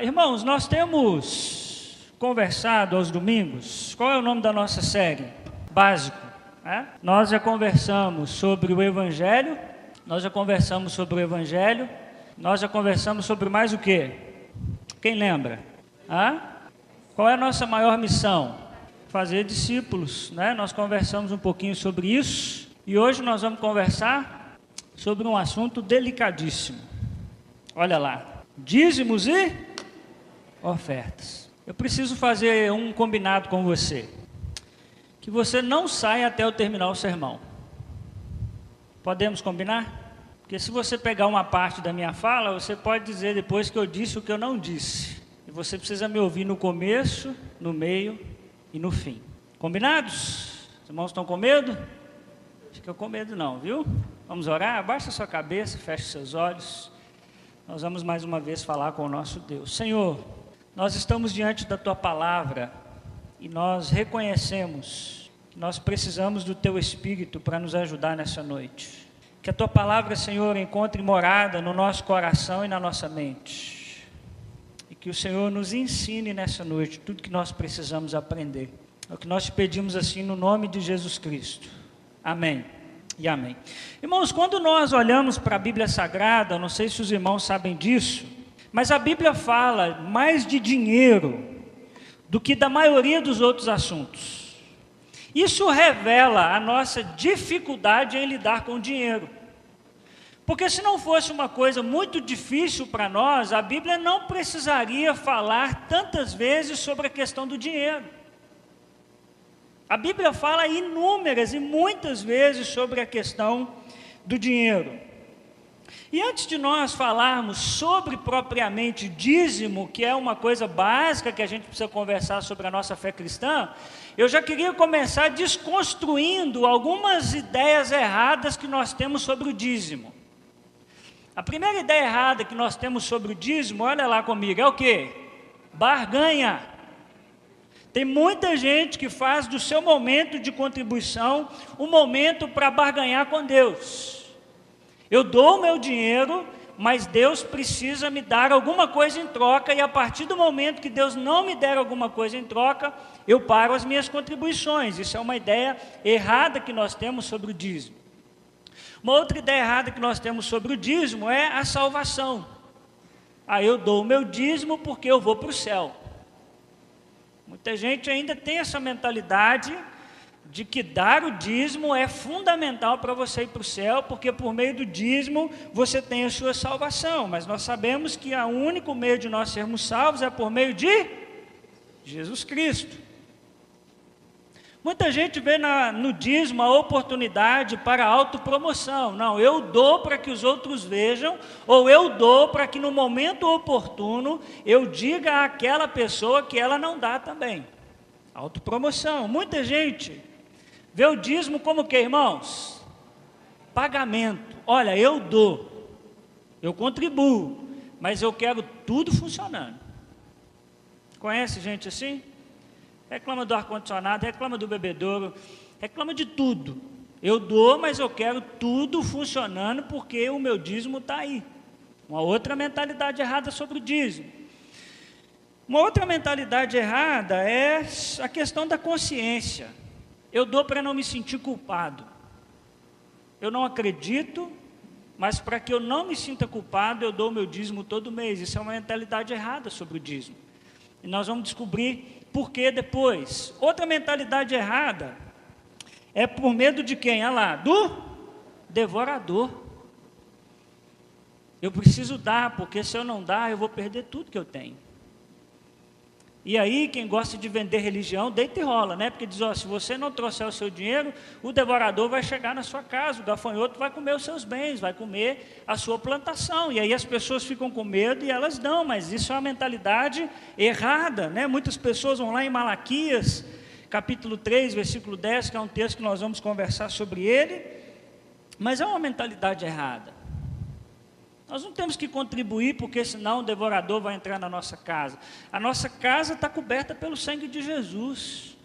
Irmãos, nós temos conversado aos domingos. Qual é o nome da nossa série? Básico. Nós já conversamos sobre o Evangelho. Nós já conversamos sobre mais o quê? Quem lembra? Qual é a nossa maior missão? Fazer discípulos, né? Nós conversamos um pouquinho sobre isso. E hoje nós vamos conversar sobre um assunto delicadíssimo. Olha lá. Dízimos e ofertas. Eu preciso fazer um combinado com você. Que você não saia até eu terminar o sermão. Podemos combinar? Porque se você pegar uma parte da minha fala, você pode dizer depois que eu disse o que eu não disse. E você precisa me ouvir no começo, no meio e no fim. Combinados? Os irmãos estão com medo? Acho que eu com medo não, viu? Vamos orar? Abaixa sua cabeça, feche seus olhos. Nós vamos mais uma vez falar com o nosso Deus. Senhor, nós estamos diante da Tua Palavra e nós reconhecemos que nós precisamos do Teu Espírito para nos ajudar nessa noite. Que a Tua Palavra, Senhor, encontre morada no nosso coração e na nossa mente. E que o Senhor nos ensine nessa noite tudo que nós precisamos aprender. É o que nós te pedimos assim no nome de Jesus Cristo. Amém. E amém. Irmãos, quando nós olhamos para a Bíblia Sagrada, não sei se os irmãos sabem disso, mas a Bíblia fala mais de dinheiro do que da maioria dos outros assuntos. Isso revela a nossa dificuldade em lidar com o dinheiro. Porque se não fosse uma coisa muito difícil para nós, a Bíblia não precisaria falar tantas vezes sobre a questão do dinheiro. A Bíblia fala inúmeras e muitas vezes sobre a questão do dinheiro. E antes de nós falarmos sobre propriamente dízimo, que é uma coisa básica que a gente precisa conversar sobre a nossa fé cristã, eu já queria começar desconstruindo algumas ideias erradas que nós temos sobre o dízimo. A primeira ideia errada que nós temos sobre o dízimo, olha lá comigo, é o quê? Barganha. Tem muita gente que faz do seu momento de contribuição um momento para barganhar com Deus. Eu dou o meu dinheiro, mas Deus precisa me dar alguma coisa em troca, e a partir do momento que Deus não me der alguma coisa em troca, eu paro as minhas contribuições. Isso é uma ideia errada que nós temos sobre o dízimo. Uma outra ideia errada que nós temos sobre o dízimo é a salvação. Eu dou o meu dízimo porque eu vou para o céu. Muita gente ainda tem essa mentalidade de que dar o dízimo é fundamental para você ir para o céu, porque por meio do dízimo você tem a sua salvação. Mas nós sabemos que o único meio de nós sermos salvos é por meio de Jesus Cristo. Muita gente vê no dízimo a oportunidade para autopromoção. Não, eu dou para que os outros vejam, ou eu dou para que no momento oportuno eu diga àquela pessoa que ela não dá também. Autopromoção. Muita gente vê o dízimo como o que, irmãos? Pagamento. Olha, eu dou, eu contribuo, mas eu quero tudo funcionando. Conhece gente assim? Reclama do ar-condicionado, reclama do bebedouro, reclama de tudo. Eu dou, mas eu quero tudo funcionando porque o meu dízimo está aí. Uma outra mentalidade errada sobre o dízimo. Uma outra mentalidade errada é a questão da consciência. Eu dou para não me sentir culpado. Eu não acredito, mas para que eu não me sinta culpado, eu dou o meu dízimo todo mês. Isso é uma mentalidade errada sobre o dízimo. E nós vamos descobrir por que depois. Outra mentalidade errada é por medo de quem? Olha lá, do devorador. Eu preciso dar, porque se eu não dar, eu vou perder tudo que eu tenho. E aí, quem gosta de vender religião, deita e rola, né? Porque diz, se você não trouxer o seu dinheiro, o devorador vai chegar na sua casa, o gafanhoto vai comer os seus bens, vai comer a sua plantação. E aí as pessoas ficam com medo e elas dão, mas isso é uma mentalidade errada, né? Muitas pessoas vão lá em Malaquias, capítulo 3, versículo 10, que é um texto que nós vamos conversar sobre ele, mas é uma mentalidade errada. Nós não temos que contribuir, porque senão o devorador vai entrar na nossa casa. A nossa casa está coberta pelo sangue de Jesus.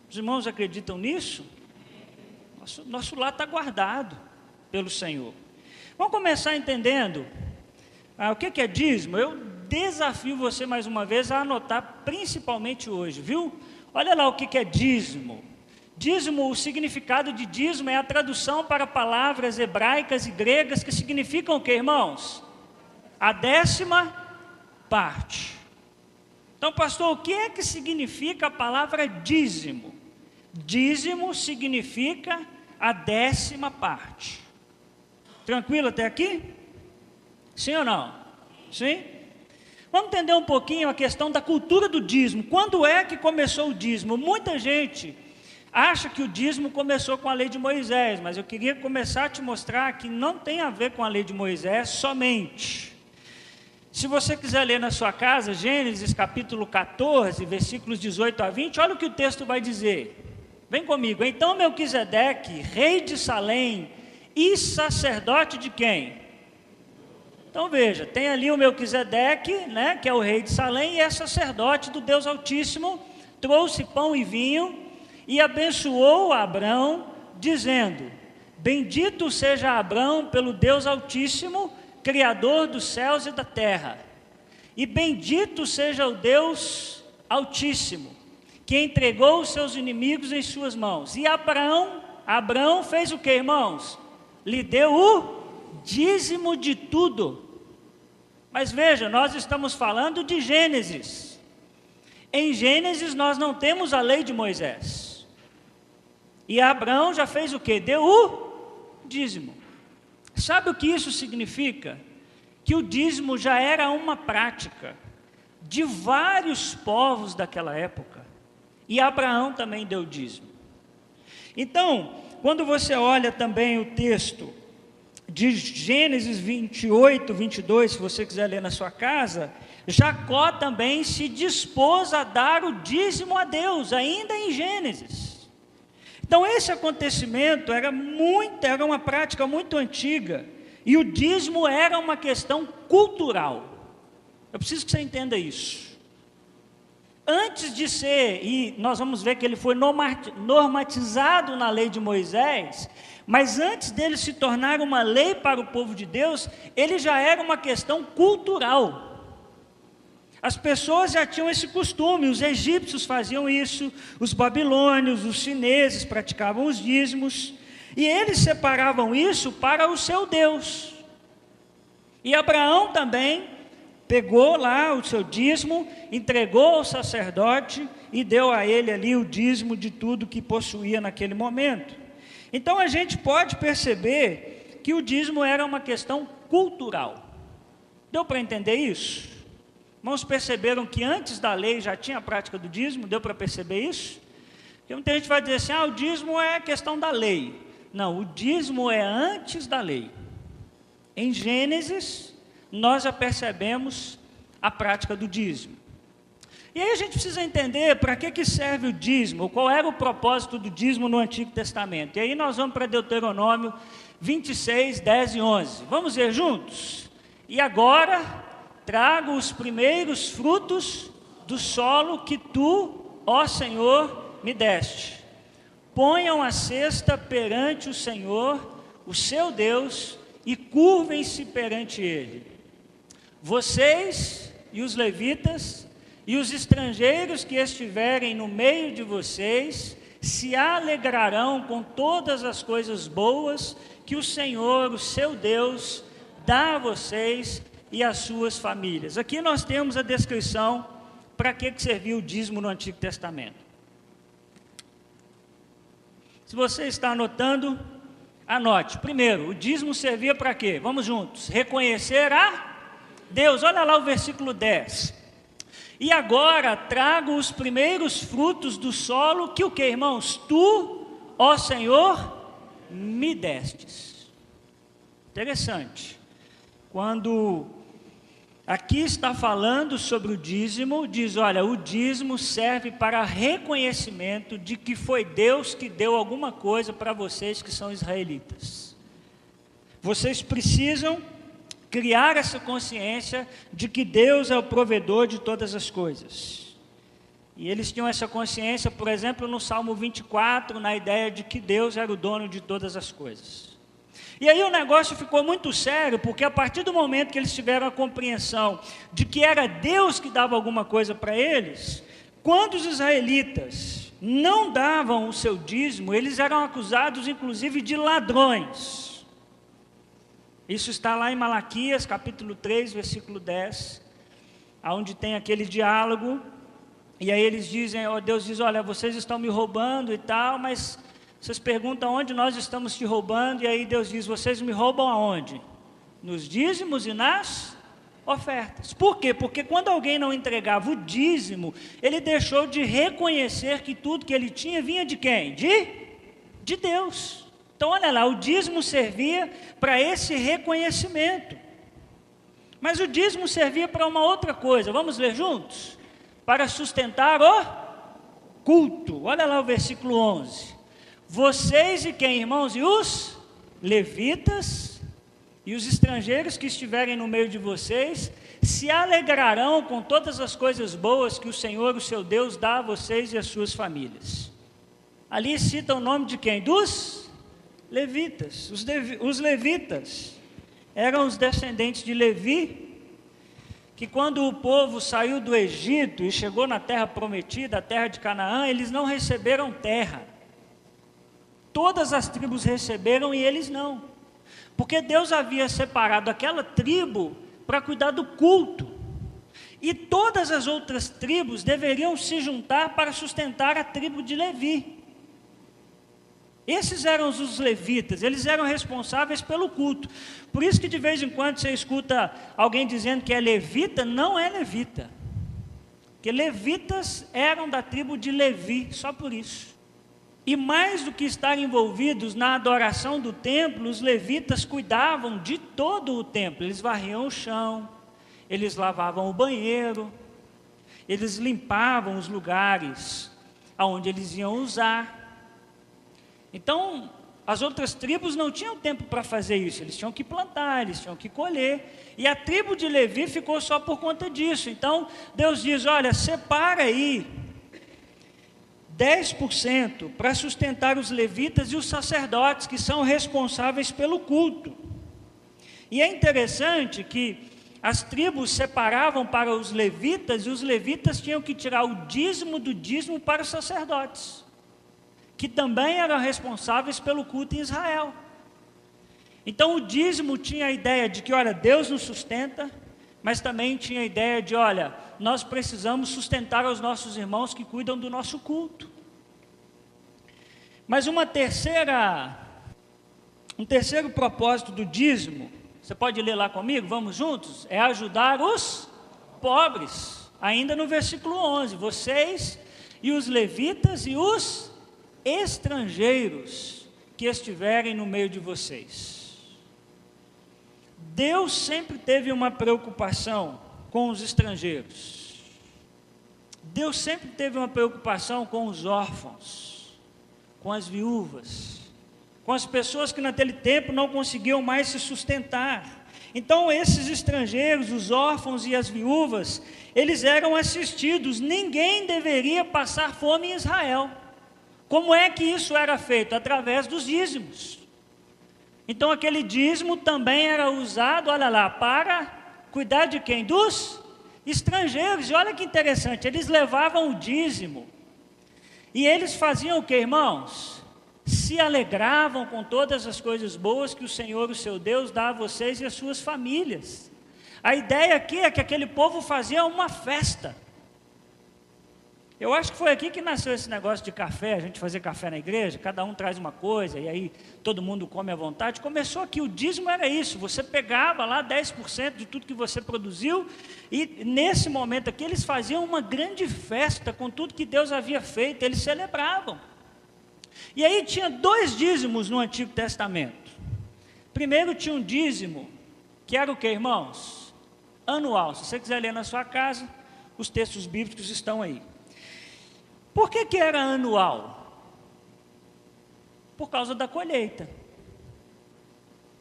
Os irmãos acreditam nisso? Nosso lar está guardado pelo Senhor. Vamos começar entendendo o que é dízimo. Eu desafio você mais uma vez a anotar principalmente hoje, viu? Olha lá o que é dízimo. Dízimo, o significado de dízimo é a tradução para palavras hebraicas e gregas que significam o que, irmãos? A 10ª parte. Então, pastor, o que é que significa a palavra dízimo? Dízimo significa a 10ª parte. Tranquilo até aqui? Sim ou não? Sim? Vamos entender um pouquinho a questão da cultura do dízimo. Quando é que começou o dízimo? Muita gente acha que o dízimo começou com a lei de Moisés, mas eu queria começar a te mostrar que não tem a ver com a lei de Moisés somente. Se você quiser ler na sua casa, Gênesis capítulo 14, versículos 18 a 20, olha o que o texto vai dizer. Vem comigo. Então Melquisedeque, rei de Salém e sacerdote de quem? Então veja, tem ali o Melquisedeque, né, que é o rei de Salém e é sacerdote do Deus Altíssimo, trouxe pão e vinho e abençoou Abrão, dizendo: bendito seja Abrão pelo Deus Altíssimo, Criador dos céus e da terra, e bendito seja o Deus Altíssimo, que entregou os seus inimigos em suas mãos. E Abrão fez o que, irmãos? Lhe deu o dízimo de tudo. Mas veja, nós estamos falando de Gênesis. Em Gênesis nós não temos a lei de Moisés. E Abrão já fez o que? Deu o dízimo. Sabe o que isso significa? Que o dízimo já era uma prática de vários povos daquela época. E Abraão também deu dízimo. Então, quando você olha também o texto de Gênesis 28, 22, se você quiser ler na sua casa, Jacó também se dispôs a dar o dízimo a Deus, ainda em Gênesis. Então esse acontecimento era uma prática muito antiga, e o dízimo era uma questão cultural. Eu preciso que você entenda isso. Antes de ser, e nós vamos ver que ele foi normatizado na lei de Moisés, mas antes dele se tornar uma lei para o povo de Deus, ele já era uma questão cultural. As pessoas já tinham esse costume, os egípcios faziam isso, os babilônios, os chineses praticavam os dízimos, e eles separavam isso para o seu Deus. E Abraão também pegou lá o seu dízimo, entregou ao sacerdote e deu a ele ali o dízimo de tudo que possuía naquele momento. Então a gente pode perceber que o dízimo era uma questão cultural. Deu para entender isso? Irmãos, perceberam que antes da lei já tinha a prática do dízimo? Deu para perceber isso? Porque muita gente vai dizer assim, o dízimo é questão da lei. Não, o dízimo é antes da lei. Em Gênesis, nós já percebemos a prática do dízimo. E aí a gente precisa entender para que serve o dízimo, qual era o propósito do dízimo no Antigo Testamento. E aí nós vamos para Deuteronômio 26, 10 e 11. Vamos ver juntos? E agora trago os primeiros frutos do solo que tu, ó Senhor, me deste. Ponham a cesta perante o Senhor, o seu Deus, e curvem-se perante ele. Vocês e os levitas e os estrangeiros que estiverem no meio de vocês se alegrarão com todas as coisas boas que o Senhor, o seu Deus, dá a vocês e às suas famílias. Aqui nós temos a descrição para que serviu o dízimo no Antigo Testamento. Se você está anotando, anote. Primeiro, o dízimo servia para quê? Vamos juntos. Reconhecer a Deus. Olha lá o versículo 10. E agora trago os primeiros frutos do solo que o que, irmãos? Tu, ó Senhor, me destes. Interessante. Quando aqui está falando sobre o dízimo, diz, olha, o dízimo serve para reconhecimento de que foi Deus que deu alguma coisa para vocês que são israelitas. Vocês precisam criar essa consciência de que Deus é o provedor de todas as coisas. E eles tinham essa consciência, por exemplo, no Salmo 24, na ideia de que Deus era o dono de todas as coisas. E aí o negócio ficou muito sério, porque a partir do momento que eles tiveram a compreensão de que era Deus que dava alguma coisa para eles, quando os israelitas não davam o seu dízimo, eles eram acusados inclusive de ladrões. Isso está lá em Malaquias, capítulo 3, versículo 10, onde tem aquele diálogo, e aí eles dizem, Deus diz, olha, vocês estão me roubando e tal, mas vocês perguntam onde nós estamos te roubando, e aí Deus diz, vocês me roubam aonde? Nos dízimos e nas ofertas. Por quê? Porque quando alguém não entregava o dízimo, ele deixou de reconhecer que tudo que ele tinha vinha de quem? De Deus. Então olha lá, o dízimo servia para esse reconhecimento. Mas o dízimo servia para uma outra coisa, vamos ler juntos? Para sustentar o culto. Olha lá o versículo 11. Vocês e quem, irmãos? E os levitas e os estrangeiros que estiverem no meio de vocês se alegrarão com todas as coisas boas que o Senhor, o seu Deus, dá a vocês e as suas famílias. Ali cita o nome de quem? Dos levitas. Os levitas eram os descendentes de Levi, que quando o povo saiu do Egito e chegou na terra prometida, a terra de Canaã, eles não receberam terra. Todas as tribos receberam e eles não. Porque Deus havia separado aquela tribo para cuidar do culto. E todas as outras tribos deveriam se juntar para sustentar a tribo de Levi. Esses eram os levitas, eles eram responsáveis pelo culto. Por isso que de vez em quando você escuta alguém dizendo que é levita, não é levita. Porque levitas eram da tribo de Levi, só por isso. E mais do que estar envolvidos na adoração do templo, os levitas cuidavam de todo o templo. Eles varriam o chão, eles lavavam o banheiro, eles limpavam os lugares onde eles iam usar. Então, as outras tribos não tinham tempo para fazer isso, eles tinham que plantar, eles tinham que colher. E a tribo de Levi ficou só por conta disso. Então, Deus diz, olha, separa aí 10% para sustentar os levitas e os sacerdotes, que são responsáveis pelo culto. E é interessante que as tribos separavam para os levitas, e os levitas tinham que tirar o dízimo do dízimo para os sacerdotes, que também eram responsáveis pelo culto em Israel. Então o dízimo tinha a ideia de que, olha, Deus nos sustenta, mas também tinha a ideia de, olha, nós precisamos sustentar os nossos irmãos que cuidam do nosso culto. Mas um terceiro propósito do dízimo, você pode ler lá comigo, vamos juntos? É ajudar os pobres, ainda no versículo 11, vocês e os levitas e os estrangeiros que estiverem no meio de vocês. Deus sempre teve uma preocupação com os estrangeiros. Deus sempre teve uma preocupação com os órfãos, com as viúvas, com as pessoas que naquele tempo não conseguiam mais se sustentar. Então esses estrangeiros, os órfãos e as viúvas, eles eram assistidos. Ninguém deveria passar fome em Israel. Como é que isso era feito? Através dos dízimos. Então aquele dízimo também era usado, olha lá, para cuidar de quem? Dos estrangeiros. E olha que interessante, eles levavam o dízimo e eles faziam o que, irmãos? Se alegravam com todas as coisas boas que o Senhor, o seu Deus, dá a vocês e as suas famílias. A ideia aqui é que aquele povo fazia uma festa. Eu acho que foi aqui que nasceu esse negócio de café, a gente fazer café na igreja, cada um traz uma coisa, e aí todo mundo come à vontade. Começou aqui, o dízimo era isso, você pegava lá 10% de tudo que você produziu, e nesse momento aqui eles faziam uma grande festa com tudo que Deus havia feito, eles celebravam. E aí tinha 2 dízimos no Antigo Testamento. Primeiro tinha um dízimo, que era o que, irmãos? Anual. Se você quiser ler na sua casa, os textos bíblicos estão aí. Por que era anual? Por causa da colheita.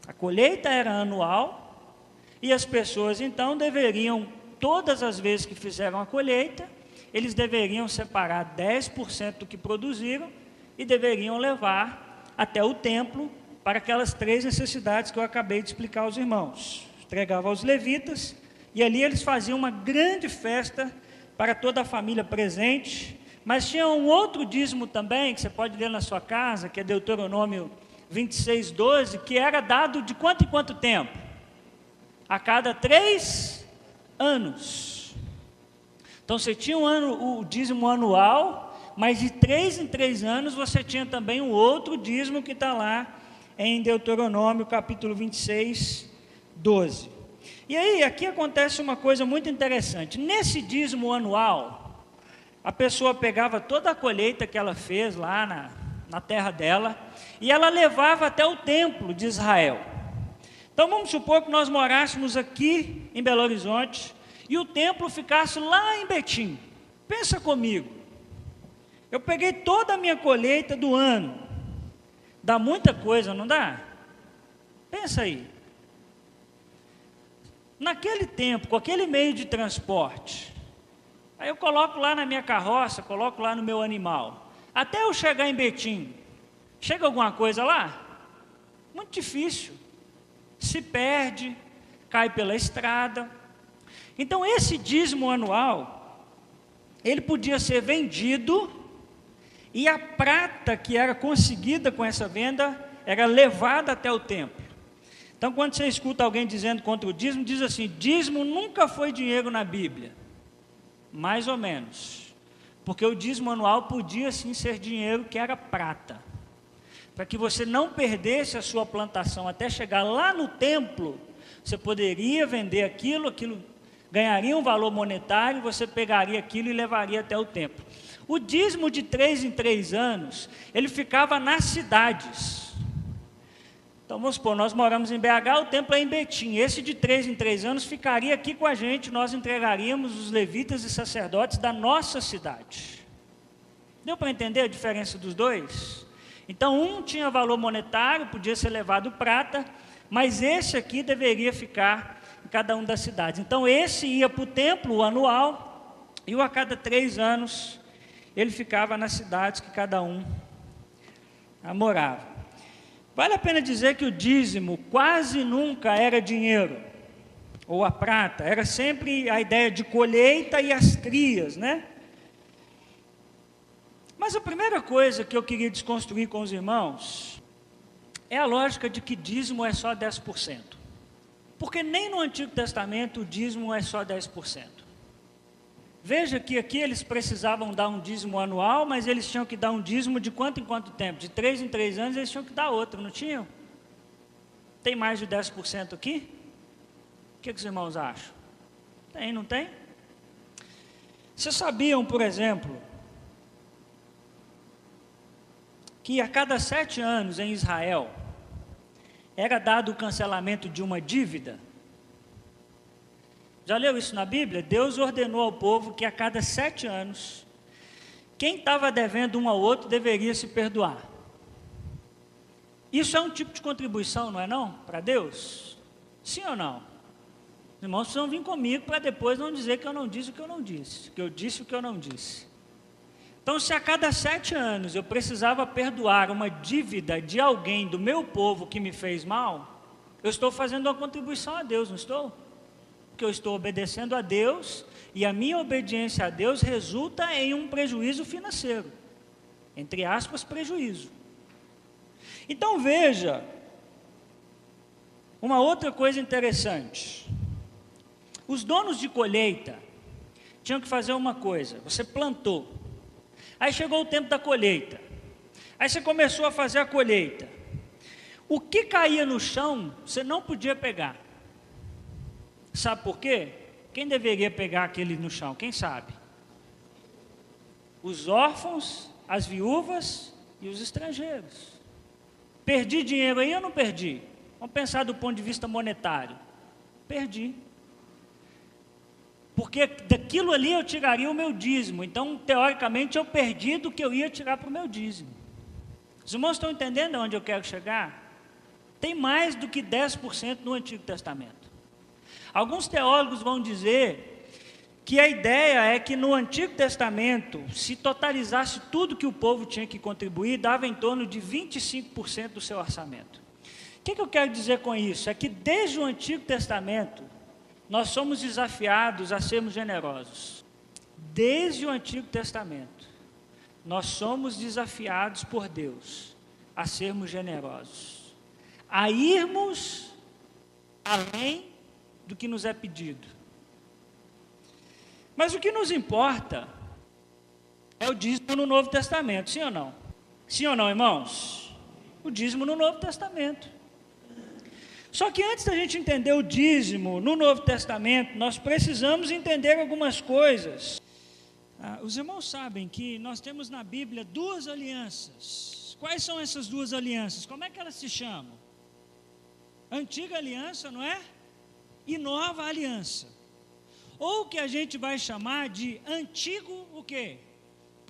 A colheita era anual, e as pessoas então deveriam, todas as vezes que fizeram a colheita, eles deveriam separar 10% do que produziram, e deveriam levar até o templo para aquelas 3 necessidades que eu acabei de explicar aos irmãos. Entregava aos levitas, e ali eles faziam uma grande festa para toda a família presente, mas tinha um outro dízimo também, que você pode ler na sua casa, que é Deuteronômio 26, 12, que era dado de quanto em quanto tempo? A cada 3 anos. Então você tinha o dízimo anual, mas de 3 em 3 anos você tinha também um outro dízimo que está lá em Deuteronômio capítulo 26, 12. E aí, aqui acontece uma coisa muito interessante. Nesse dízimo anual, a pessoa pegava toda a colheita que ela fez lá na terra dela, e ela levava até o templo de Israel. Então vamos supor que nós morássemos aqui em Belo Horizonte, e o templo ficasse lá em Betim. Pensa comigo, eu peguei toda a minha colheita do ano, dá muita coisa, não dá? Pensa aí. Naquele tempo, com aquele meio de transporte, aí eu coloco lá na minha carroça, coloco lá no meu animal, até eu chegar em Betim, chega alguma coisa lá? Muito difícil, se perde, cai pela estrada. Então esse dízimo anual, ele podia ser vendido, e a prata que era conseguida com essa venda, era levada até o templo. Então, quando você escuta alguém dizendo contra o dízimo, diz assim: dízimo nunca foi dinheiro na Bíblia. Mais ou menos. Porque o dízimo anual podia sim ser dinheiro que era prata. Para que você não perdesse a sua plantação até chegar lá no templo, você poderia vender aquilo ganharia um valor monetário, você pegaria aquilo e levaria até o templo. O dízimo de 3 em 3 anos, ele ficava nas cidades. Então vamos supor, nós moramos em BH, o templo é em Betim. Esse de 3 em 3 anos ficaria aqui com a gente, nós entregaríamos os levitas e sacerdotes da nossa cidade. Deu para entender a diferença dos dois? Então um tinha valor monetário, podia ser levado prata, mas esse aqui deveria ficar em cada uma das cidades. Então esse ia para o templo o anual, e a cada 3 anos ele ficava nas cidades que cada um morava. Vale a pena dizer que o dízimo quase nunca era dinheiro, ou a prata, era sempre a ideia de colheita e as crias, né? Mas a primeira coisa que eu queria desconstruir com os irmãos é a lógica de que dízimo é só 10%. Porque nem no Antigo Testamento o dízimo é só 10%. Veja que aqui eles precisavam dar um dízimo anual, mas eles tinham que dar um dízimo de quanto em quanto tempo? De 3 em 3 anos eles tinham que dar outro, não tinham? Tem mais de 10% aqui? O que os irmãos acham? Tem, não tem? Vocês sabiam, por exemplo, que a cada 7 anos em Israel era dado o cancelamento de uma dívida? Já leu isso na Bíblia? Deus ordenou ao povo que a cada 7 anos, quem estava devendo um ao outro deveria se perdoar. Isso é um tipo de contribuição, não é não? Para Deus? Sim ou não? Os irmãos precisam vir comigo para depois não dizer que eu não disse o que eu não disse, que eu disse o que eu não disse. Então, se a cada 7 anos eu precisava perdoar uma dívida de alguém do meu povo que me fez mal, eu estou fazendo uma contribuição a Deus, não estou? Porque eu estou obedecendo a Deus, e a minha obediência a Deus resulta em um prejuízo financeiro, entre aspas, prejuízo. Então veja, uma outra coisa interessante, os donos de colheita tinham que fazer uma coisa: você plantou, aí chegou o tempo da colheita, aí você começou a fazer a colheita, o que caía no chão, você não podia pegar. Sabe por quê? Quem deveria pegar aquele no chão? Quem sabe? Os órfãos, as viúvas e os estrangeiros. Perdi dinheiro aí ou não perdi? Vamos pensar do ponto de vista monetário. Perdi. Porque daquilo ali eu tiraria o meu dízimo. Então, teoricamente, eu perdi do que eu ia tirar para o meu dízimo. Os irmãos estão entendendo aonde eu quero chegar? Tem mais do que 10% no Antigo Testamento. Alguns teólogos vão dizer que a ideia é que no Antigo Testamento, se totalizasse tudo que o povo tinha que contribuir, dava em torno de 25% do seu orçamento. O que eu quero dizer com isso? É que desde o Antigo Testamento, nós somos desafiados a sermos generosos. Desde o Antigo Testamento, nós somos desafiados por Deus a sermos generosos, a irmos além do que nos é pedido. Mas o que nos importa é o dízimo no Novo Testamento, sim ou não? Sim ou não, irmãos? O dízimo no Novo Testamento. Só que antes da gente entender o dízimo no Novo Testamento, nós precisamos entender algumas coisas. Os irmãos sabem que nós temos na Bíblia 2 alianças. Quais são essas 2 alianças? Como é que elas se chamam? Antiga aliança, não é? E nova aliança. Ou que a gente vai chamar de Antigo o quê?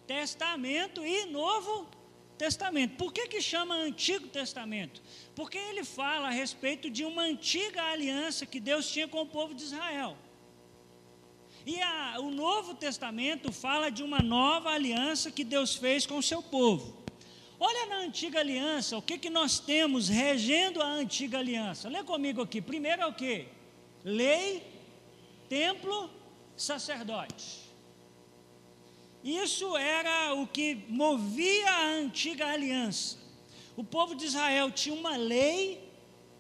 Testamento e Novo Testamento. Por que chama Antigo Testamento? Porque ele fala a respeito de uma antiga aliança que Deus tinha com o povo de Israel. E o Novo Testamento fala de uma nova aliança que Deus fez com o seu povo. Olha na antiga aliança, o que nós temos regendo a antiga aliança? Lê comigo aqui. Primeiro é o quê? Lei, templo, sacerdote. Isso era o que movia a antiga aliança. O povo de Israel tinha uma lei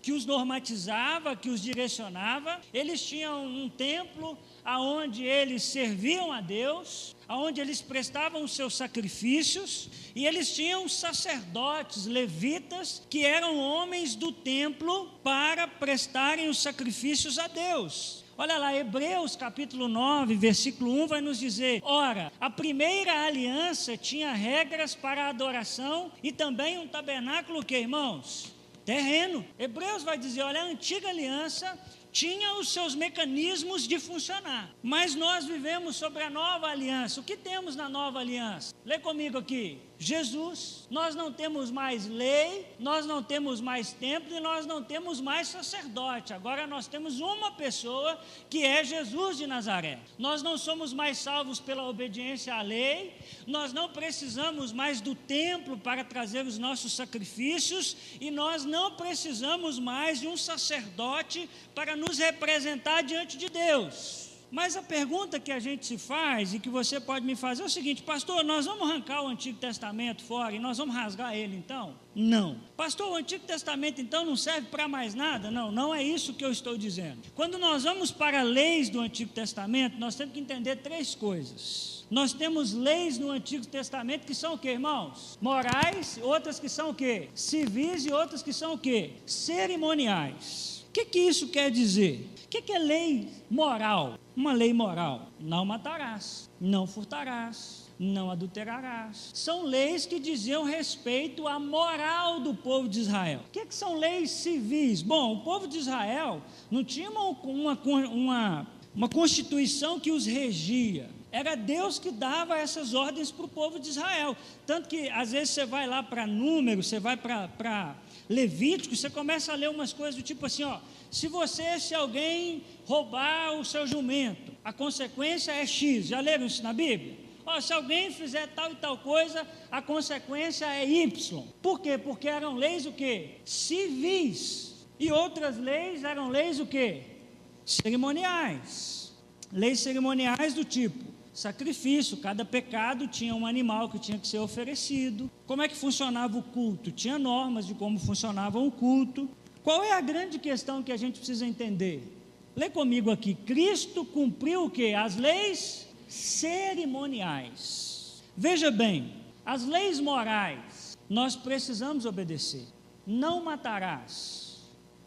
que os normatizava, que os direcionava. Eles tinham um templo aonde eles serviam a Deus, aonde eles prestavam os seus sacrifícios, e eles tinham sacerdotes, levitas, que eram homens do templo para prestarem os sacrifícios a Deus. Olha lá, Hebreus capítulo 9, versículo 1 vai nos dizer: ora, a primeira aliança tinha regras para a adoração e também um tabernáculo, que irmãos? Terreno. Hebreus vai dizer, olha, a antiga aliança tinha os seus mecanismos de funcionar, mas nós vivemos sobre a nova aliança. O que temos na nova aliança? Lê comigo aqui. Jesus. Nós não temos mais lei, nós não temos mais templo e nós não temos mais sacerdote. Agora nós temos uma pessoa que é Jesus de Nazaré. Nós não somos mais salvos pela obediência à lei, nós não precisamos mais do templo para trazer os nossos sacrifícios e nós não precisamos mais de um sacerdote para nos representar diante de Deus. Mas a pergunta que a gente se faz e que você pode me fazer é o seguinte: pastor, nós vamos arrancar o Antigo Testamento fora e nós vamos rasgar ele então? Não. Pastor, o Antigo Testamento então não serve para mais nada? Não, não é isso que eu estou dizendo. Quando nós vamos para leis do Antigo Testamento, nós temos que entender 3 coisas. Nós temos leis no Antigo Testamento que são o quê, irmãos? Morais, outras que são o quê? Civis e outras que são o quê? Cerimoniais. O que isso quer dizer? O que é lei moral? Uma lei moral: não matarás, não furtarás, não adulterarás. São leis que diziam respeito à moral do povo de Israel. O que são leis civis? Bom, o povo de Israel não tinha uma constituição que os regia. Era Deus que dava essas ordens para o povo de Israel. Tanto que, às vezes, você vai lá para Números, você vai para Levítico, você começa a ler umas coisas do tipo assim, ó: se alguém roubar o seu jumento, a consequência é X. Já leram isso na Bíblia? Ó, se alguém fizer tal e tal coisa, a consequência é Y. Por quê? Porque eram leis o quê? Civis. E outras leis eram leis o quê? Cerimoniais. Leis cerimoniais do tipo sacrifício. Cada pecado tinha um animal que tinha que ser oferecido. Como é que funcionava o culto? Tinha normas de como funcionava o culto. Qual é a grande questão que a gente precisa entender? Lê comigo aqui. Cristo cumpriu o quê? As leis cerimoniais. Veja bem, as leis morais nós precisamos obedecer. Não matarás.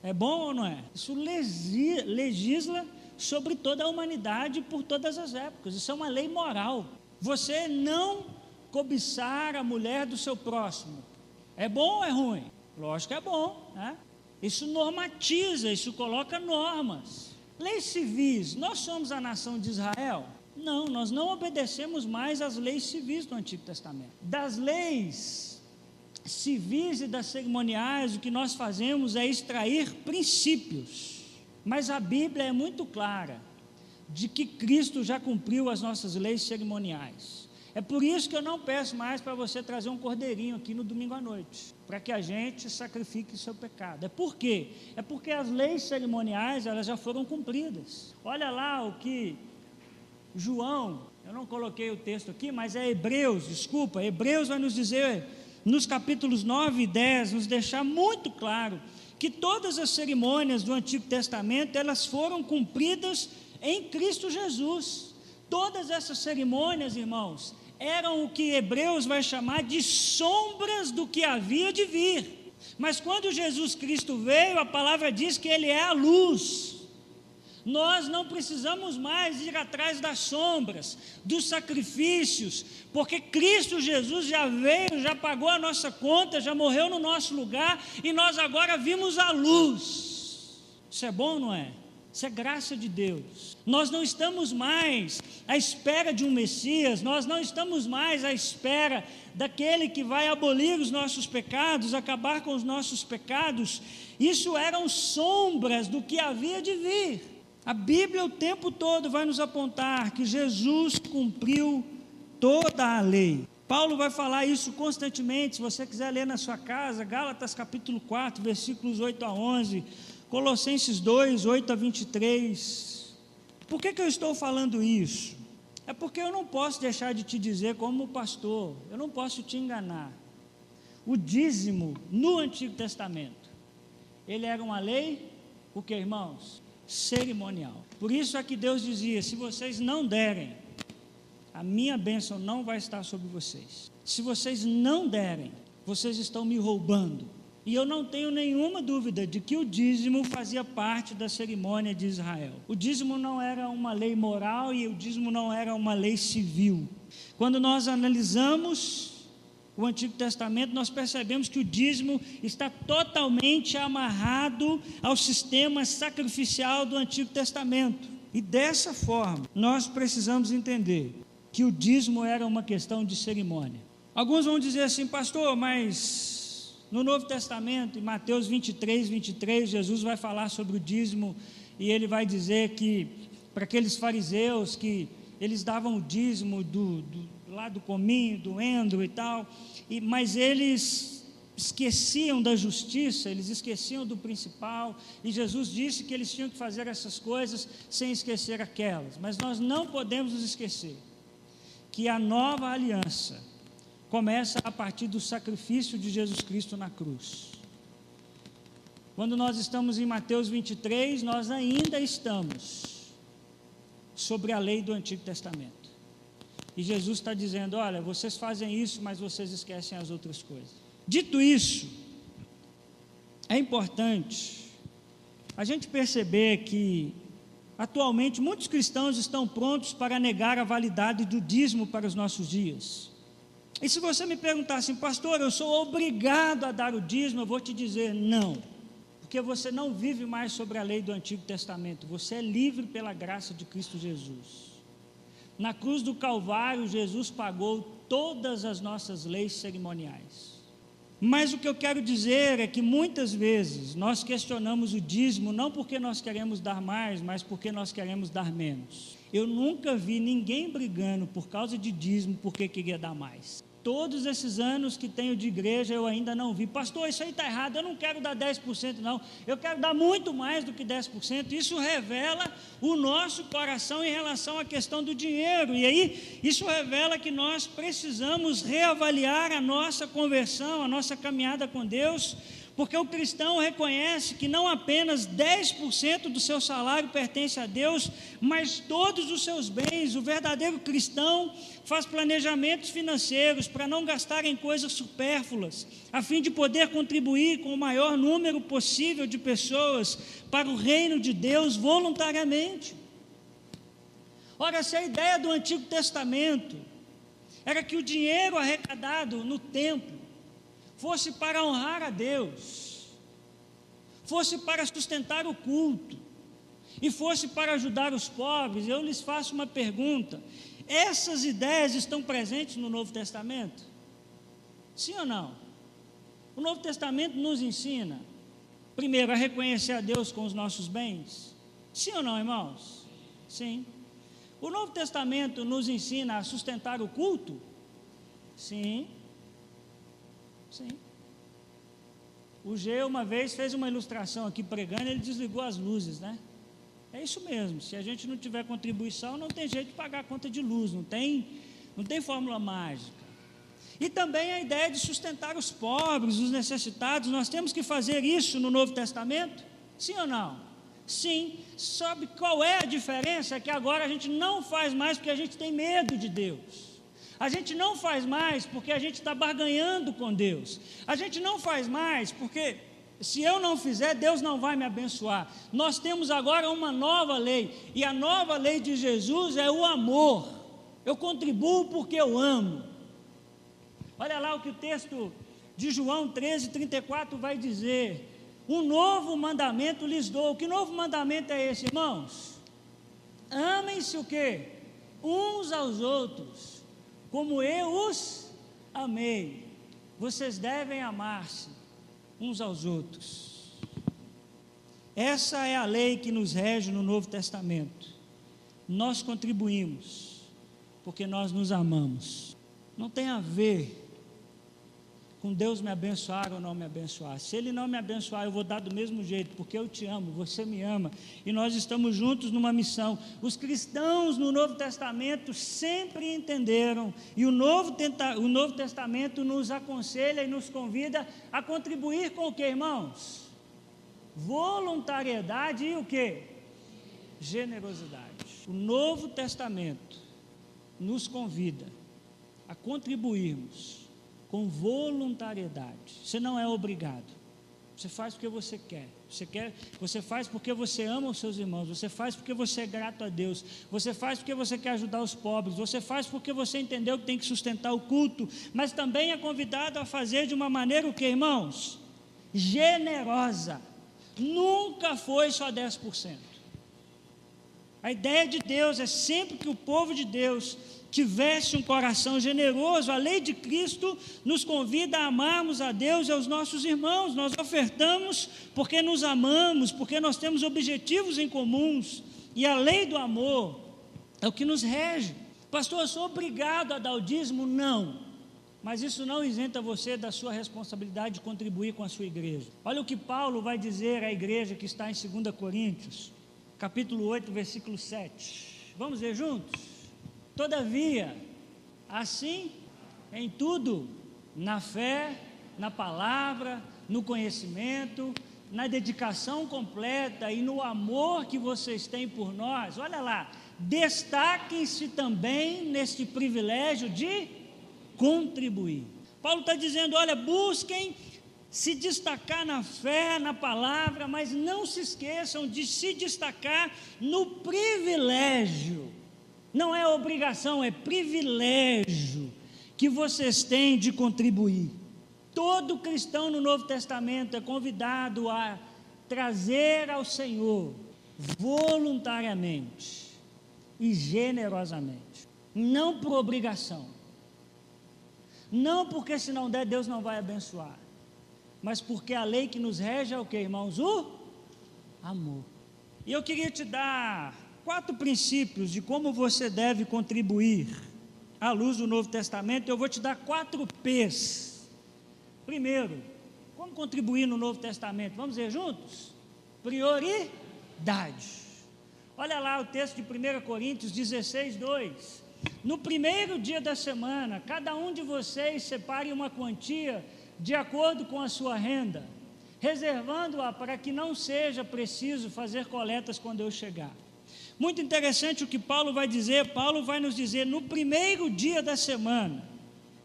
É bom ou não é? Isso legisla sobre toda a humanidade por todas as épocas. Isso é uma lei moral. Você não cobiçar a mulher do seu próximo. É bom ou é ruim? Lógico que é bom, né? Isso normatiza, isso coloca normas. Leis civis, nós somos a nação de Israel? Não, nós não obedecemos mais às leis civis do Antigo Testamento. Das leis civis e das cerimoniais, o que nós fazemos é extrair princípios. Mas a Bíblia é muito clara de que Cristo já cumpriu as nossas leis cerimoniais. É por isso que eu não peço mais para você trazer um cordeirinho aqui no domingo à noite, para que a gente sacrifique o seu pecado. É por quê? É porque as leis cerimoniais, elas já foram cumpridas. Olha lá o que João, eu não coloquei o texto aqui, mas é Hebreus vai nos dizer, nos capítulos 9 e 10, nos deixar muito claro, que todas as cerimônias do Antigo Testamento, elas foram cumpridas em Cristo Jesus. Todas essas cerimônias, irmãos, eram o que Hebreus vai chamar de sombras do que havia de vir. Mas quando Jesus Cristo veio, a palavra diz que Ele é a luz. Nós não precisamos mais ir atrás das sombras, dos sacrifícios, porque Cristo Jesus já veio, já pagou a nossa conta, já morreu no nosso lugar, e nós agora vimos a luz. Isso é bom, não é? Isso é graça de Deus. Nós não estamos mais à espera de um Messias, nós não estamos mais à espera daquele que vai abolir os nossos pecados, acabar com os nossos pecados. Isso eram sombras do que havia de vir. A Bíblia o tempo todo vai nos apontar que Jesus cumpriu toda a lei. Paulo vai falar isso constantemente, se você quiser ler na sua casa, Gálatas capítulo 4, versículos 8 a 11, Colossenses 2, 8 a 23. Por que eu estou falando isso? É porque eu não posso deixar de te dizer como pastor, eu não posso te enganar. O dízimo no Antigo Testamento, ele era uma lei, o que, irmãos? Cerimonial. Por isso é que Deus dizia, se vocês não derem, a minha bênção não vai estar sobre vocês. Se vocês não derem, vocês estão me roubando. E eu não tenho nenhuma dúvida de que o dízimo fazia parte da cerimônia de Israel. O dízimo não era uma lei moral e o dízimo não era uma lei civil. Quando nós analisamos o Antigo Testamento, nós percebemos que o dízimo está totalmente amarrado ao sistema sacrificial do Antigo Testamento. E dessa forma, nós precisamos entender que o dízimo era uma questão de cerimônia. Alguns vão dizer assim, pastor, mas no Novo Testamento, em Mateus 23, 23, Jesus vai falar sobre o dízimo e ele vai dizer que para aqueles fariseus que eles davam o dízimo lá do cominho, do endro e tal, mas eles esqueciam da justiça, eles esqueciam do principal, e Jesus disse que eles tinham que fazer essas coisas sem esquecer aquelas. Mas nós não podemos nos esquecer que a nova aliança começa a partir do sacrifício de Jesus Cristo na cruz. Quando nós estamos em Mateus 23, nós ainda estamos sobre a lei do Antigo Testamento. E Jesus está dizendo, olha, vocês fazem isso, mas vocês esquecem as outras coisas. Dito isso, é importante a gente perceber que, atualmente, muitos cristãos estão prontos para negar a validade do dízimo para os nossos dias. E se você me perguntar assim, pastor, eu sou obrigado a dar o dízimo, eu vou te dizer não, porque você não vive mais sobre a lei do Antigo Testamento, você é livre pela graça de Cristo Jesus. Na cruz do Calvário, Jesus pagou todas as nossas leis cerimoniais. Mas o que eu quero dizer é que muitas vezes nós questionamos o dízimo não porque nós queremos dar mais, mas porque nós queremos dar menos. Eu nunca vi ninguém brigando por causa de dízimo porque queria dar mais. Todos esses anos que tenho de igreja eu ainda não vi, pastor, isso aí está errado, eu não quero dar 10% não, eu quero dar muito mais do que 10%, isso revela o nosso coração em relação à questão do dinheiro, e aí isso revela que nós precisamos reavaliar a nossa conversão, a nossa caminhada com Deus, porque o cristão reconhece que não apenas 10% do seu salário pertence a Deus, mas todos os seus bens. O verdadeiro cristão faz planejamentos financeiros para não gastar em coisas supérfluas, a fim de poder contribuir com o maior número possível de pessoas para o reino de Deus voluntariamente. Ora, se a ideia do Antigo Testamento era que o dinheiro arrecadado no templo fosse para honrar a Deus, fosse para sustentar o culto, e fosse para ajudar os pobres, eu lhes faço uma pergunta, essas ideias estão presentes no Novo Testamento? Sim ou não? O Novo Testamento nos ensina, primeiro, a reconhecer a Deus com os nossos bens? Sim ou não, irmãos? Sim. O Novo Testamento nos ensina a sustentar o culto? Sim. Sim. O G uma vez fez uma ilustração aqui pregando, ele desligou as luzes, né? É isso mesmo, se a gente não tiver contribuição, não tem jeito de pagar a conta de luz, não tem fórmula mágica. E também a ideia de sustentar os pobres, os necessitados, nós temos que fazer isso no Novo Testamento? Sim ou não? Sim. Sabe qual é a diferença? É que agora a gente não faz mais porque a gente tem medo de Deus. A gente não faz mais porque a gente está barganhando com Deus. A gente não faz mais porque, se eu não fizer, Deus não vai me abençoar. Nós temos agora uma nova lei, e a nova lei de Jesus é o amor. Eu contribuo porque eu amo. Olha lá o que o texto de João 13:34 vai dizer: um novo mandamento lhes dou. Que novo mandamento é esse, irmãos? Amem-se o quê? Uns aos outros, como eu os amei. Vocês devem amar-se uns aos outros. Essa é a lei que nos rege no Novo Testamento. Nós contribuímos porque nós nos amamos. Não tem a ver com Deus me abençoar ou não me abençoar. Se Ele não me abençoar, eu vou dar do mesmo jeito, porque eu te amo, você me ama, e nós estamos juntos numa missão. Os cristãos no Novo Testamento sempre entenderam, e o Novo Testamento nos aconselha e nos convida a contribuir com o que, irmãos? Voluntariedade e o que? Generosidade. O Novo Testamento nos convida a contribuirmos com voluntariedade. Você não é obrigado. Você faz porque você quer. Você faz porque você ama os seus irmãos. Você faz porque você é grato a Deus. Você faz porque você quer ajudar os pobres. Você faz porque você entendeu que tem que sustentar o culto. Mas também é convidado a fazer de uma maneira o que, irmãos? Generosa. Nunca foi só 10%. A ideia de Deus é sempre que o povo de Deus tivesse um coração generoso. A lei de Cristo nos convida a amarmos a Deus e aos nossos irmãos. Nós ofertamos porque nos amamos, porque nós temos objetivos em comuns, e a lei do amor é o que nos rege. Pastor, eu sou obrigado a dar o dízimo? Não, mas isso não isenta você da sua responsabilidade de contribuir com a sua igreja. Olha o que Paulo vai dizer à igreja que está em 2 Coríntios, capítulo 8, versículo 7. Vamos ler juntos? Todavia, assim, em tudo, na fé, na palavra, no conhecimento, na dedicação completa e no amor que vocês têm por nós, olha lá, destaquem-se também neste privilégio de contribuir. Paulo está dizendo, olha, busquem se destacar na fé, na palavra, mas não se esqueçam de se destacar no privilégio. Não é obrigação, é privilégio que vocês têm de contribuir. Todo cristão no Novo Testamento é convidado a trazer ao Senhor voluntariamente e generosamente, não por obrigação, não porque se não der Deus não vai abençoar, mas porque a lei que nos rege é o que, irmãos? O amor. E eu queria te dar 4 princípios de como você deve contribuir à luz do Novo Testamento. Eu vou te dar 4 P's. Primeiro, como contribuir no Novo Testamento? Vamos ver juntos? Prioridade. Olha lá o texto de 1 Coríntios 16:2. No primeiro dia da semana, cada um de vocês separe uma quantia de acordo com a sua renda, reservando-a para que não seja preciso fazer coletas quando eu chegar. Muito interessante o que Paulo vai dizer. Paulo vai nos dizer, no primeiro dia da semana,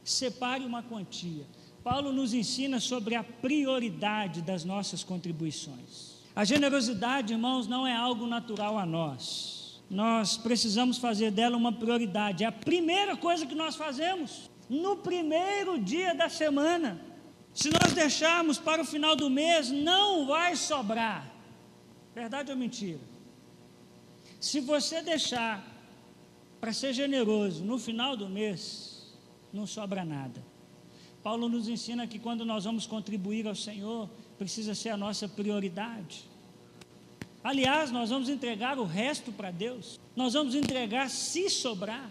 separe uma quantia. Paulo nos ensina sobre a prioridade das nossas contribuições. A generosidade, irmãos, não é algo natural a nós. Nós precisamos fazer dela uma prioridade. É a primeira coisa que nós fazemos, no primeiro dia da semana. Se nós deixarmos para o final do mês, não vai sobrar. Verdade ou mentira? Se você deixar para ser generoso no final do mês, não sobra nada. Paulo nos ensina que quando nós vamos contribuir ao Senhor, precisa ser a nossa prioridade. Aliás, nós vamos entregar o resto para Deus. Nós vamos entregar se sobrar.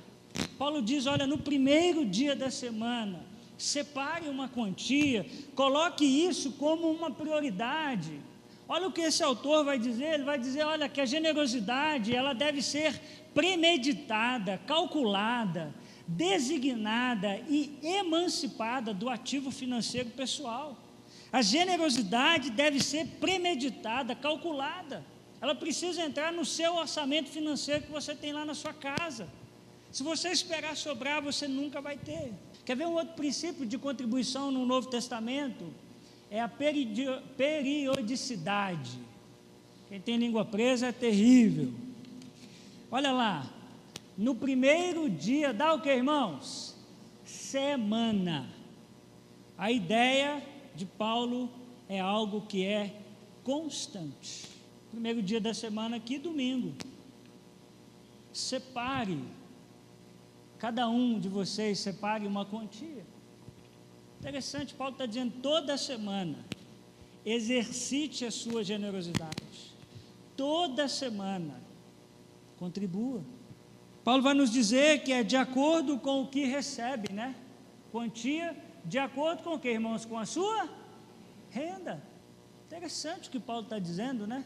Paulo diz, olha, no primeiro dia da semana, separe uma quantia, coloque isso como uma prioridade. Olha o que esse autor vai dizer, ele vai dizer, olha, que a generosidade, ela deve ser premeditada, calculada, designada e emancipada do ativo financeiro pessoal. A generosidade deve ser premeditada, calculada. Ela precisa entrar no seu orçamento financeiro que você tem lá na sua casa. Se você esperar sobrar, você nunca vai ter. Quer ver um outro princípio de contribuição no Novo Testamento? É a periodicidade. Quem tem língua presa é terrível. Olha lá, no primeiro dia, dá o que, irmãos? Semana. A ideia de Paulo é algo que é constante. Primeiro dia da semana aqui, domingo. Separe, cada um de vocês separe uma quantia. Interessante, Paulo está dizendo, toda semana, exercite a sua generosidade. Toda semana, contribua. Paulo vai nos dizer que é de acordo com o que recebe, né? Quantia, de acordo com o que, irmãos? Com a sua renda. Interessante o que Paulo está dizendo, né?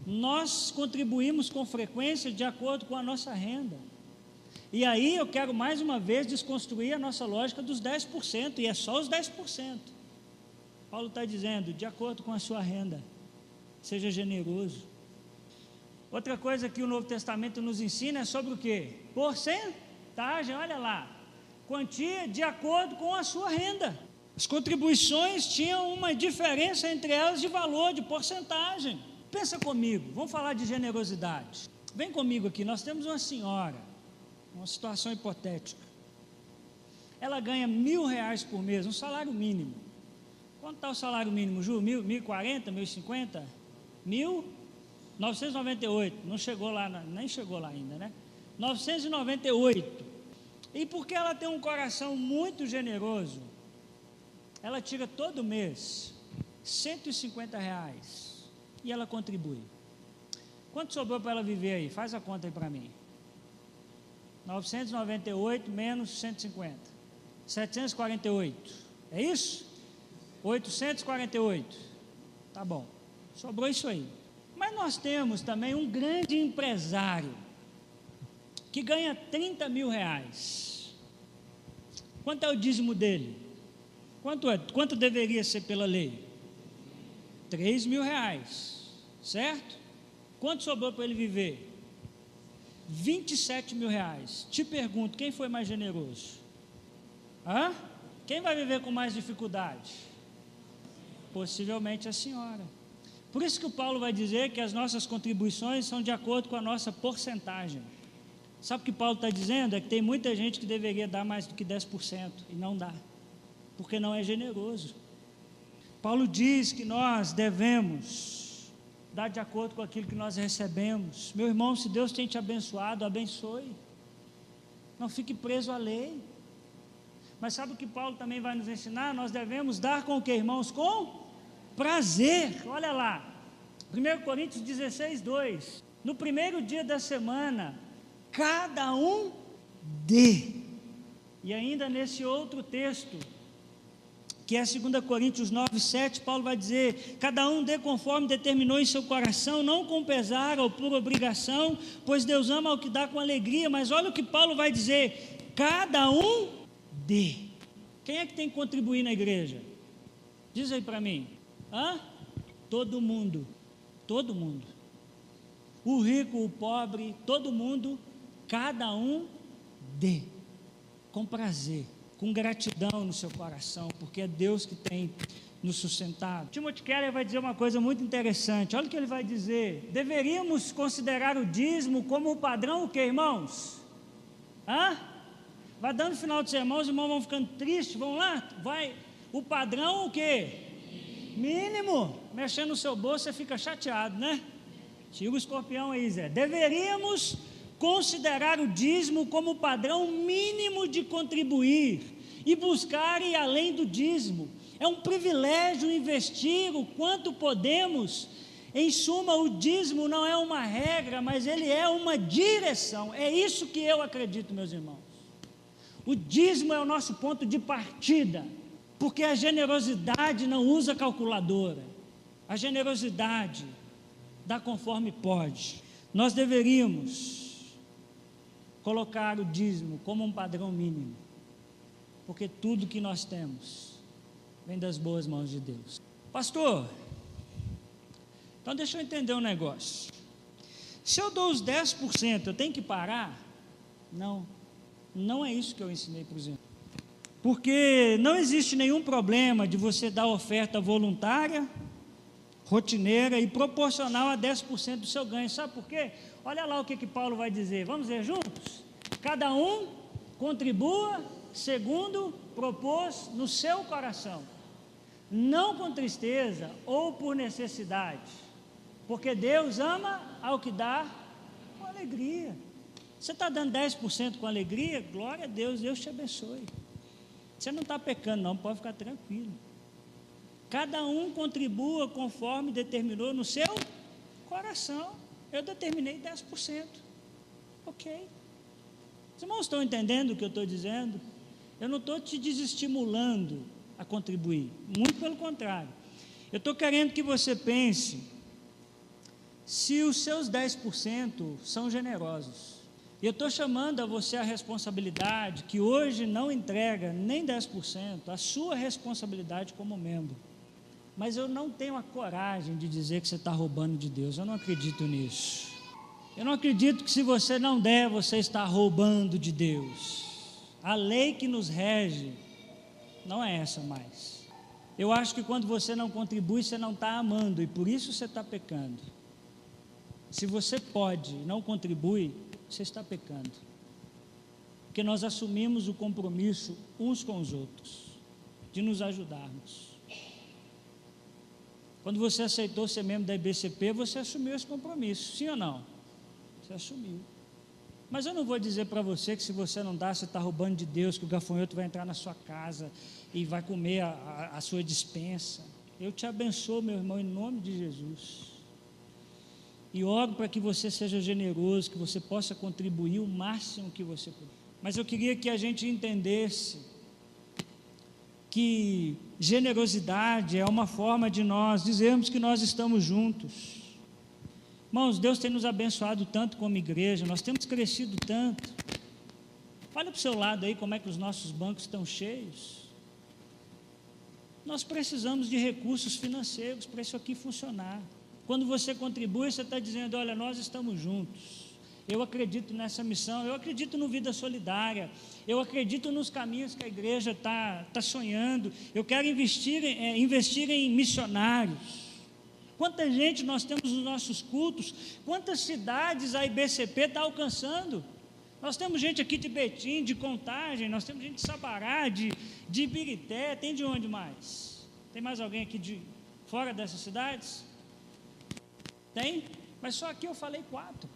Nós contribuímos com frequência de acordo com a nossa renda. E aí eu quero mais uma vez desconstruir a nossa lógica dos 10%, e é só os 10%. Paulo está dizendo, de acordo com a sua renda, seja generoso. Outra coisa que o Novo Testamento nos ensina é sobre o quê? Porcentagem, olha lá, quantia de acordo com a sua renda. As contribuições tinham uma diferença entre elas de valor, de porcentagem. Pensa comigo, vamos falar de generosidade. Vem comigo aqui, nós temos uma senhora, uma situação hipotética. Ela ganha R$1.000 por mês, um salário mínimo. Quanto está o salário mínimo, Ju? 1.040, 1.050? 1.998, não chegou lá, nem chegou lá ainda, né? 998. E porque ela tem um coração muito generoso, ela tira todo mês R$150 e ela contribui. Quanto sobrou para ela viver aí? Faz a conta aí para mim. 998 menos 150, 748, é isso? 848, tá bom, sobrou isso aí. Mas nós temos também um grande empresário que ganha R$30.000. Quanto é o dízimo dele? Quanto deveria ser pela lei? R$3.000, certo? Quanto sobrou para ele viver? R$27.000. Te pergunto, quem foi mais generoso? Quem vai viver com mais dificuldade? Possivelmente a senhora. Por isso que o Paulo vai dizer que as nossas contribuições são de acordo com a nossa porcentagem. Sabe o que Paulo está dizendo? É que tem muita gente que deveria dar mais do que 10% e não dá, porque não é generoso. Paulo diz que nós devemos dar de acordo com aquilo que nós recebemos. Meu irmão, se Deus tem te abençoado, abençoe. Não fique preso à lei. Mas sabe o que Paulo também vai nos ensinar? Nós devemos dar com o que, irmãos? Com prazer. Olha lá, 1 Coríntios 16, 2. No primeiro dia da semana, cada um dê. E ainda nesse outro texto, que é 2 Coríntios 9, 7, Paulo vai dizer, cada um dê conforme determinou em seu coração, não com pesar ou por obrigação, pois Deus ama o que dá com alegria. Mas olha o que Paulo vai dizer, cada um dê. Quem é que tem que contribuir na igreja? Diz aí para mim. Todo mundo. Todo mundo. O rico, o pobre, todo mundo, cada um dê. Com prazer, com gratidão no seu coração, porque é Deus que tem nos sustentado. Timothy Keller vai dizer uma coisa muito interessante. Olha o que ele vai dizer. Deveríamos considerar o dízimo como o padrão, o que, irmãos? Vai dando final de sermão, os irmãos vão ficando tristes, vão lá, vai. O padrão o quê? Mínimo. Mexendo no seu bolso, você fica chateado, né? Tira o escorpião aí, Zé. Deveríamos considerar o dízimo como o padrão mínimo de contribuir e buscar ir além do dízimo. É um privilégio investir o quanto podemos Em suma, o dízimo não é uma regra, mas ele é uma direção. É isso que eu acredito, meus irmãos. O dízimo é o nosso ponto de partida, porque a generosidade não usa calculadora. A generosidade dá conforme pode. Nós deveríamos colocar o dízimo como um padrão mínimo, porque tudo que nós temos vem das boas mãos de Deus. Pastor, então deixa eu entender um negócio. Se eu dou os 10%, eu tenho que parar? Não é isso que eu ensinei para os irmãos. Porque não existe nenhum problema de você dar oferta voluntária, rotineira e proporcional a 10% do seu ganho. Sabe por quê? Olha lá o que Paulo vai dizer. Vamos ler juntos? Cada um contribua segundo propôs no seu coração, não com tristeza ou por necessidade, porque Deus ama ao que dá com alegria. Você está dando 10% com alegria? Glória a Deus, Deus te abençoe. Você não está pecando não, pode ficar tranquilo. Cada um contribua conforme determinou no seu coração. Eu determinei 10%. Ok. Os irmãos estão entendendo o que eu estou dizendo? Eu não estou te desestimulando a contribuir, muito pelo contrário. Eu estou querendo que você pense se os seus 10% são generosos. E eu estou chamando a você a responsabilidade, que hoje não entrega nem 10%, a sua responsabilidade como membro. Mas eu não tenho a coragem de dizer que você está roubando de Deus, eu não acredito nisso. Eu não acredito que se você não der, você está roubando de Deus. A lei que nos rege não é essa mais. Eu acho que quando você não contribui, você não está amando, e por isso você está pecando. Se você pode e não contribui, você está pecando. Porque nós assumimos o compromisso uns com os outros, de nos ajudarmos. Quando você aceitou ser membro da IBCP, você assumiu esse compromisso, sim ou não? Você assumiu. Mas eu não vou dizer para você que se você não dá, você está roubando de Deus, que o gafanhoto vai entrar na sua casa e vai comer a sua despensa. Eu te abençoo, meu irmão, em nome de Jesus. E oro para que você seja generoso, que você possa contribuir o máximo que você puder. Mas eu queria que a gente entendesse que generosidade é uma forma de nós dizermos que nós estamos juntos. Irmãos, Deus tem nos abençoado tanto como igreja, nós temos crescido tanto. Olha para o seu lado aí como é que os nossos bancos estão cheios. Nós precisamos de recursos financeiros para isso aqui funcionar. Quando você contribui, você está dizendo, olha, nós estamos juntos. Eu acredito nessa missão, eu acredito no Vida Solidária, eu acredito nos caminhos que a igreja está sonhando, eu quero investir em missionários. Quanta gente nós temos nos nossos cultos, quantas cidades a IBCP está alcançando. Nós temos gente aqui de Betim, de Contagem, nós temos gente de Sabará, de Ibirité, tem de onde mais? Tem mais alguém aqui de fora dessas cidades? Tem? Mas só aqui eu falei 4.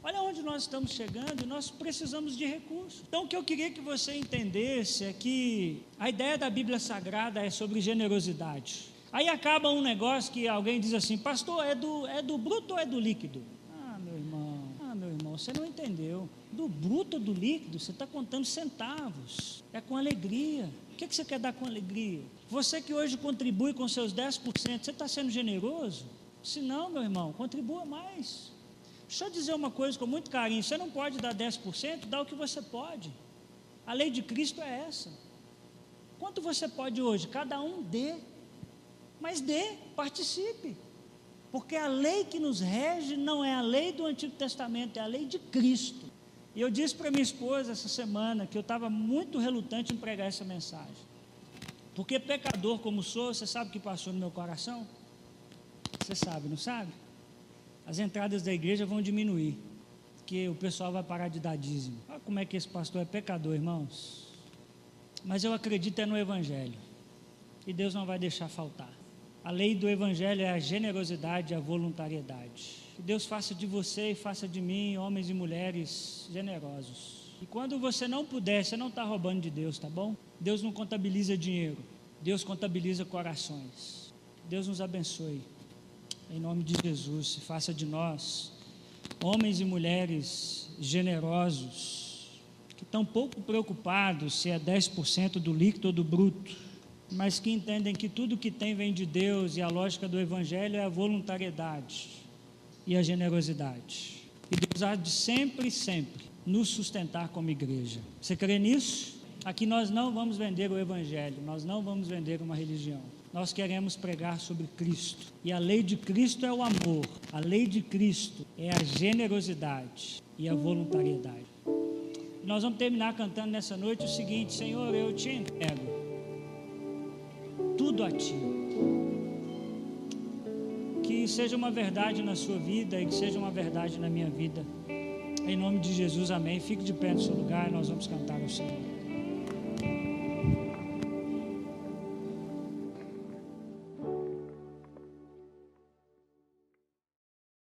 Olha onde nós estamos chegando, nós precisamos de recursos. Então o que eu queria que você entendesse é que a ideia da Bíblia Sagrada é sobre generosidade. Aí acaba um negócio que alguém diz assim, pastor, é do bruto ou é do líquido? Meu irmão, você não entendeu. Do bruto ou do líquido, você está contando centavos. É com alegria. O que você quer dar com alegria? Você que hoje contribui com seus 10%, você está sendo generoso? Se não, meu irmão, contribua mais. Deixa eu dizer uma coisa com muito carinho, você não pode dar 10%, dá o que você pode. A lei de Cristo é essa. Quanto você pode hoje? Cada um dê. Mas dê, participe. Porque a lei que nos rege não é a lei do Antigo Testamento, é a lei de Cristo. E eu disse para minha esposa essa semana que eu estava muito relutante em pregar essa mensagem. Porque pecador como sou, você sabe o que passou no meu coração? Você sabe, não sabe? As entradas da igreja vão diminuir, porque o pessoal vai parar de dar dízimo. Olha como é que esse pastor é pecador, irmãos. Mas eu acredito no Evangelho, e Deus não vai deixar faltar. A lei do Evangelho é a generosidade e a voluntariedade. Que Deus faça de você e faça de mim, homens e mulheres generosos. E quando você não puder, você não está roubando de Deus, tá bom? Deus não contabiliza dinheiro, Deus contabiliza corações. Deus nos abençoe. em nome de Jesus, se faça de nós homens e mulheres generosos, que estão pouco preocupados se é 10% do líquido ou do bruto, mas que entendem que tudo que tem vem de Deus, e a lógica do Evangelho é a voluntariedade e a generosidade. E Deus há de sempre nos sustentar como igreja. Você crê nisso? Aqui nós não vamos vender o Evangelho, nós não vamos vender uma religião. Nós queremos pregar sobre Cristo. E a lei de Cristo é o amor, a lei de Cristo é a generosidade e a voluntariedade. Nós vamos terminar cantando nessa noite o seguinte: Senhor, eu te entrego tudo a Ti. Que seja uma verdade na sua vida e que seja uma verdade na minha vida. Em nome de Jesus, amém. Fique de pé no seu lugar e nós vamos cantar ao Senhor.